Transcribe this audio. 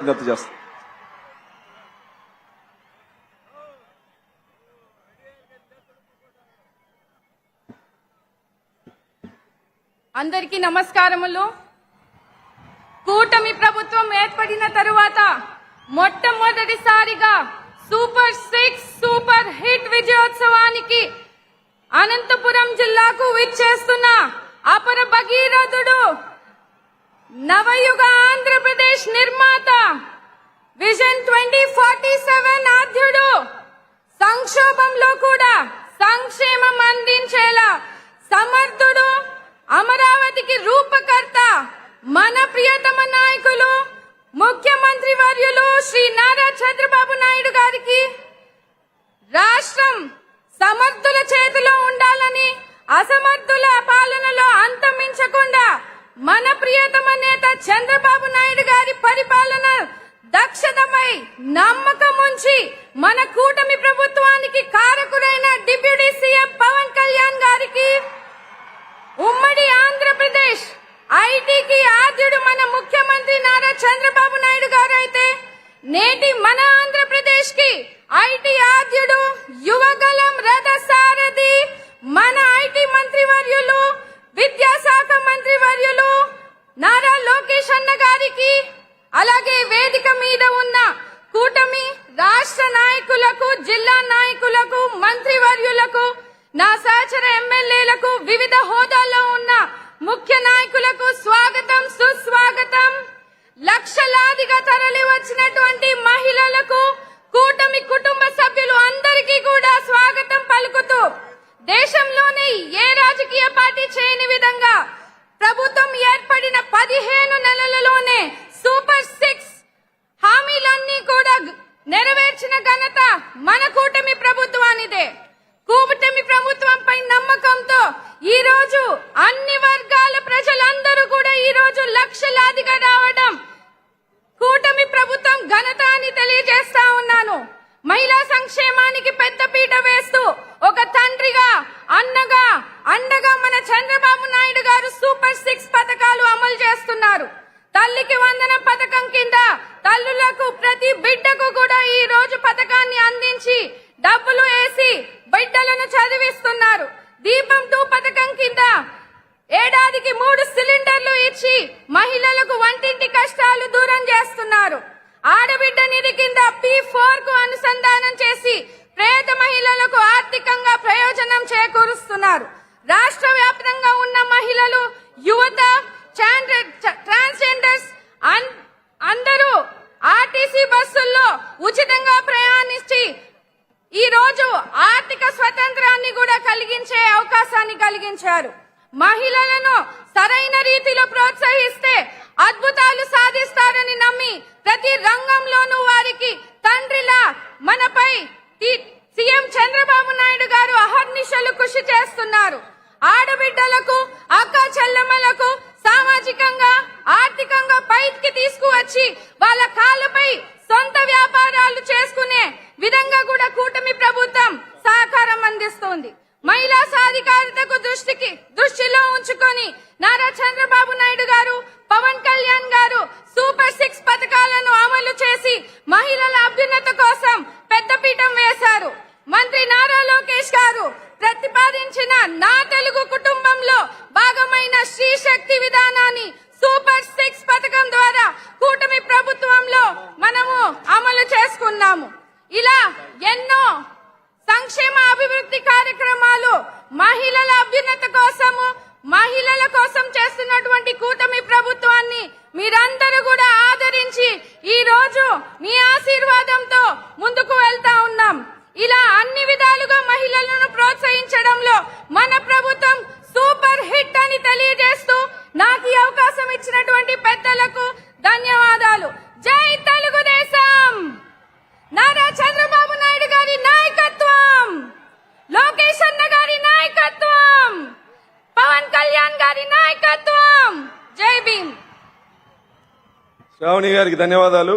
విజ్ఞప్తి చేస్తాం. అందరికీ నమస్కారములు. కూటమి ప్రభుత్వం ఏర్పడిన తరువాత మొట్టమొదటిసారిగా సూపర్ 6 సూపర్ హిట్ విజయోత్సవానికి అనంతపురం జిల్లాకు విచ్చేస్తున్న అపర భగీరథుడు, నవయుగ ఆంధ్రప్రదేశ్ నిర్మాత, విజన్ 2047 ఆద్యుడు, సంక్షోభంలో కూడా సంక్షేమం అందించేలా సమర్థుడు, అమరావతికి రూపకర్త, మన ప్రియతమ నాయకులు ముఖ్యమంత్రి వర్యులు శ్రీ నారా చంద్రబాబు నాయుడు గారికి రాష్ట్రం సమర్థుల చేతిలో ఉండాలని, అసమర్థుల పాలనలో అంతమించకుండా మన ప్రియతమ నేత చంద్రబాబు నాయుడు గారి పరిపాలన దక్షతపై నమ్మకం ఉంచి మన కూటమి ప్రభుత్వానికి కారకుడైన డిప్యూటీ సీఎం పవన్ కళ్యాణ్ గారికి, ఉమ్మడి ఆంధ్రప్రదేశ్ ఐటీకి ఆద్యుడు మన ముఖ్యమంత్రి నారా చంద్రబాబు నాయుడు గారు అయితే, నేటి మన ఆంధ్రప్రదేశ్ కి ఐటీ ఆద్యుడు, యువగలం రథసారథి, మన ఐటీ మంత్రి వర్యులు, విద్యాశాఖ మంత్రి వర్యులు నారా లోకేష్ అన్న గారికి, అలాగే వేదిక మీద ఉన్న కూటమి రాష్ట్ర నాయకులకు, జిల్లా నాయకులకు, మంత్రి వర్యులకు, నా సహచర ఎమ్మెల్యేలకు, వివిధ హోదాల్లో ఉన్న ముఖ్య నాయకులకు స్వాగతం, సుస్వాగతం. లక్షలాదిగా తరలి వచ్చినటువంటి మహిళలకు, కూటమి కుటుంబ సభ్యులు అందరికీ కూడా స్వాగతం పలుకుతూ, దేశంలోనే ఏ రాజకీయ పార్టీ చేయని విధంగా ప్రభుత్వం ఏర్పడిన 15 నెలలలోనే సూపర్ 6 హామీలన్నీ కూడా నెరవేర్చిన ఘనత మన కూటమి ప్రభుత్వానిదే. కూటమి ప్రభుత్వంపై నమ్మకంతో ఈ రోజు అన్ని వర్గాల ప్రజలందరూ కూడా ఈ రోజు లక్షలాదిగా రావడం కూటమి ప్రభుత్వం ఘనత అని తెలియజేస్తా ఉన్నాను. మహిళా సంక్షేమానికి పెద్దపీట వేస్తూ ఒక తండ్రిగా, అన్నగా, అండగా మన చంద్రబాబు నాయుడు గారు సూపర్ 6 పథకాలు అమలు చేస్తున్నారు. తల్లికి వందనం పథకం కింద తల్లులకు, ప్రతి బిడ్డకు కూడా ఈ రోజు పథకాన్ని అందించి డబ్బులు వేసి బిడ్డలను చదివిస్తున్నారు. దీపం 2 పథకం కింద ఏడాదికి 3 సిలిండర్లు ఇచ్చి మహిళలకు వంటింటి కష్టాలు దూరం చేస్తున్నారు. ఆడబిడ్డ నిధి కింద P4 కు అనుసంధానం చేసి పేద మహిళలకు ఆర్థికంగా ప్రయోజనం చేకూరుస్తున్నారు. రాష్ట్ర వ్యాప్తంగా ఉన్న మహిళలు, యువత, ట్రాన్స్జెండర్స్ అందరూ ఆర్టీసీ బస్సుల్లో ఉచితంగా ప్రయాణించి ఈ రోజు ఆర్థిక స్వతంత్రాన్ని కూడా కలిగించే అవకాశాన్ని కలిగించారు. మహిళలను సరైన రీతిలో ప్రోత్సహిస్తే అద్భుతాలు సాధిస్తారని నమ్మి ప్రతి రంగంలోనూ వారికి తండ్రిలా మనపై సీఎం చంద్రబాబు నాయుడు గారు అహర్నిశలు కృషి చేస్తున్నారు. ఆడబిడ్డలకు, అక్క చెల్లెమ్మలకు సామాజికంగా, ఆర్థికంగా పైకి తీసుకువచ్చి వాళ్ళ కాళ్ళపై సొంత వ్యాపారాలు చేసుకునే విధంగా కూడా కూటమి ప్రభుత్వం సహకారం అందిస్తుంది. మహిళా సాధికారతకు దృష్టిలో ఉంచుకొని నారా చంద్రబాబు నాయుడు గారు, పవన్ కళ్యాణ్ గారు సూపర్ 6 పథకాలను అమలు చేసి మహిళల అభ్యున్నత కోసం పెద్దపీఠం వేశారు. మంత్రి నారా లోకేష్ గారు ప్రతిపాదించిన నా తెలుగు కుటుంబంలో భాగమైన శ్రీ శక్తి విధానాన్ని సూపర్ 6 పథకం ద్వారా కూటమి ప్రభుత్వంలో మనము అమలు చేసుకున్నాము. ఇలా ఎన్నో సంక్షేమ అభివృద్ధి కార్యక్రమాలు మహిళల అభ్యున్నత కోసము, మహిళల కోసం చేస్తున్నటువంటి కూటమి ప్రభుత్వాన్ని మీరందరూ కూడా ఆదరించి ఈ రోజు మీ ఆశీర్వాదంతో ముందుకు వెళ్తా ఉన్నాం. ఇలా అన్ని విధాలుగా మహిళలను ప్రోత్సహించడంలో మన ప్రభుత్వం సూపర్ హిట్ అని తెలియజేస్తూ నాకు ఈ అవకాశం ఇచ్చినటువంటి పెద్దలకు ధన్యవాదాలు. జై తెలుగుదేశం! నారా చంద్రబాబు నాయుడు గారి నాయకత్వం, లోకేష్ అన్న గారి నాయకత్వం, పవన్ కళ్యాణ్ గారి నాయకత్వం. జై భీమ్. శ్రావణి గారికి ధన్యవాదాలు.